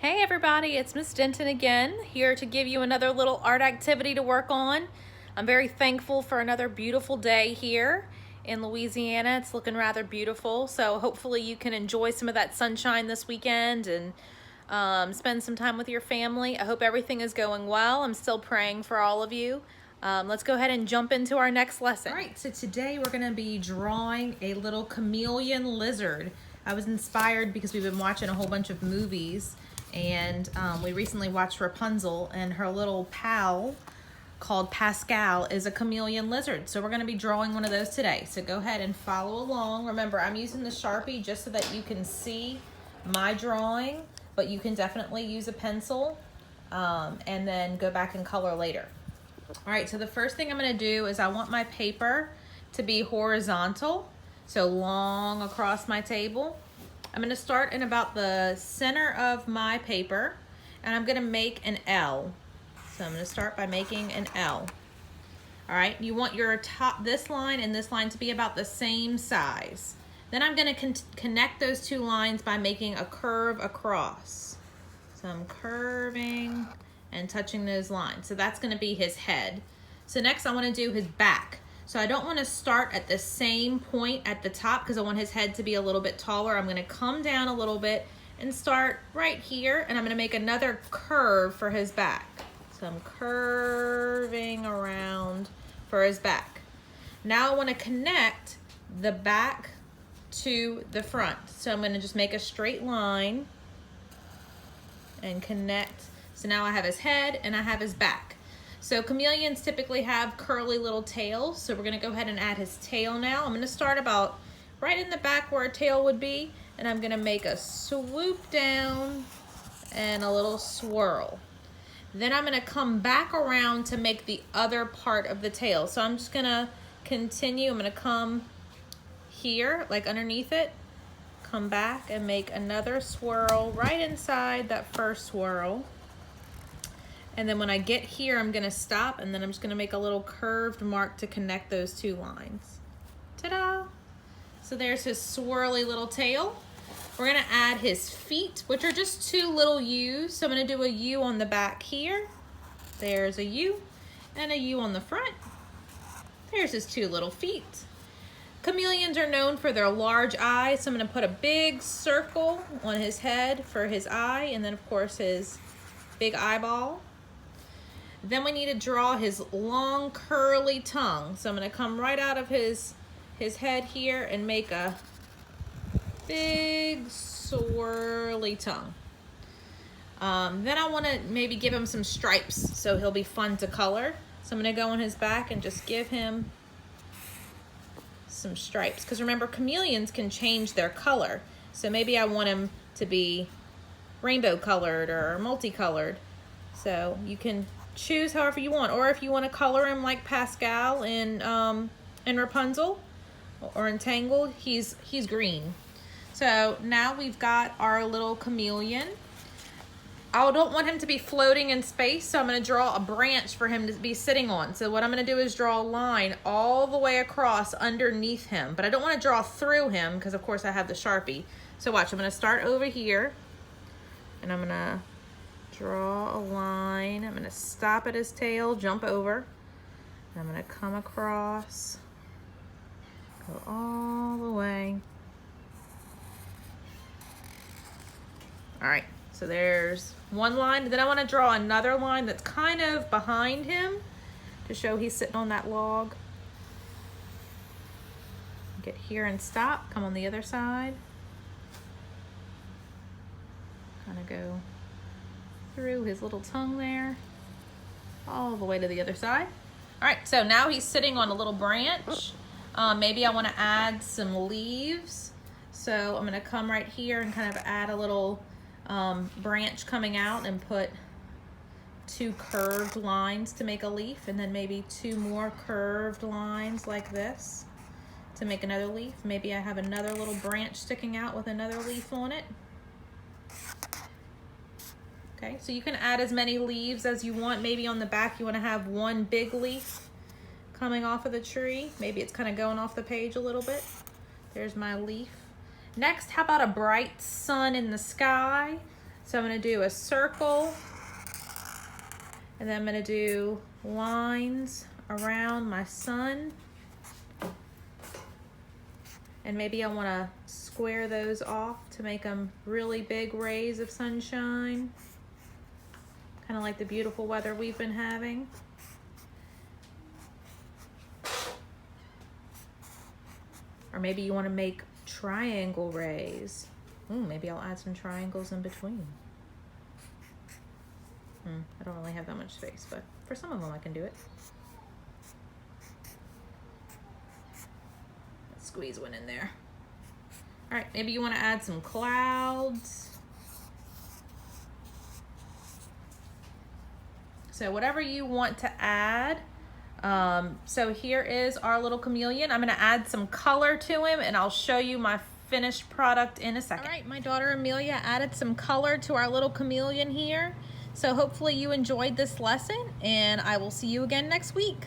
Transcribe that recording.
Hey everybody, it's Miss Denton again, here to give you another little art activity to work on. I'm very thankful for another beautiful day here in Louisiana. It's looking rather beautiful, so hopefully you can enjoy some of that sunshine this weekend and spend some time with your family. I hope everything is going well. I'm still praying for all of you. Let's go ahead and jump into our next lesson. All right, so today we're gonna be drawing a little chameleon lizard. I was inspired because we've been watching a whole bunch of movies, and we recently watched Rapunzel, and her little pal called Pascal is a chameleon lizard. So we're gonna be drawing one of those today. So go ahead and follow along. Remember, I'm using the Sharpie just so that you can see my drawing, but you can definitely use a pencil and then go back and color later. All right, so the first thing I'm gonna do is I want my paper to be horizontal, so long across my table. I'm gonna start in about the center of my paper, and I'm gonna make an L. So I'm gonna start by making an L. All right, you want your this line and this line to be about the same size. Then I'm gonna connect those two lines by making a curve across. So I'm curving and touching those lines. So that's gonna be his head. So next I wanna do his back. So I don't wanna start at the same point at the top because I want his head to be a little bit taller. I'm gonna come down a little bit and start right here, and I'm gonna make another curve for his back. So I'm curving around for his back. Now I wanna connect the back to the front. So I'm gonna just make a straight line and connect. So now I have his head and I have his back. So chameleons typically have curly little tails. So we're gonna go ahead and add his tail now. I'm gonna start about right in the back where a tail would be, and I'm gonna make a swoop down and a little swirl. Then I'm gonna come back around to make the other part of the tail. So I'm just gonna continue. I'm gonna come here, like underneath it, come back and make another swirl right inside that first swirl. And then when I get here, I'm gonna stop, and then I'm just gonna make a little curved mark to connect those two lines. Ta-da! So there's his swirly little tail. We're gonna add his feet, which are just two little U's. So I'm gonna do a U on the back here. There's a U, and a U on the front. There's his two little feet. Chameleons are known for their large eyes, so I'm gonna put a big circle on his head for his eye, and then of course his big eyeball. Then we need to draw his long curly tongue. So I'm gonna come right out of his head here and make a big swirly tongue. Then I wanna maybe give him some stripes so he'll be fun to color. So I'm gonna go on his back and just give him some stripes. Because remember, chameleons can change their color. So maybe I want him to be rainbow colored or multicolored. So you can choose however you want, or if you want to color him like Pascal in Rapunzel or in Tangled, he's green. So now we've got our little chameleon. I don't want him to be floating in space, so I'm going to draw a branch for him to be sitting on. So what I'm going to do is draw a line all the way across underneath him, but I don't want to draw through him because of course I have the Sharpie. So watch, I'm going to start over here, and I'm going to draw a line. I'm gonna stop at his tail, jump over. I'm gonna come across, go all the way. All right, so there's one line. Then I wanna draw another line that's kind of behind him to show he's sitting on that log. Get here and stop, come on the other side. Kind of go through his little tongue there, all the way to the other side. All right, so now he's sitting on a little branch. Maybe I want to add some leaves. So I'm gonna come right here and kind of add a little branch coming out and put two curved lines to make a leaf, and then maybe two more curved lines like this to make another leaf. Maybe I have another little branch sticking out with another leaf on it. Okay, so you can add as many leaves as you want. Maybe on the back you want to have one big leaf coming off of the tree. Maybe it's kind of going off the page a little bit. There's my leaf. Next, how about a bright sun in the sky? So I'm gonna do a circle, and then I'm gonna do lines around my sun. And maybe I wanna square those off to make them really big rays of sunshine. Kind of like the beautiful weather we've been having. Or maybe you wanna make triangle rays. Maybe I'll add some triangles in between. I don't really have that much space, but for some of them I can do it. Let's squeeze one in there. All right, maybe you want to add some clouds. So whatever you want to add. So here is our little chameleon. I'm going to add some color to him, and I'll show you my finished product in a second. All right, my daughter Amelia added some color to our little chameleon here. So hopefully you enjoyed this lesson, and I will see you again next week.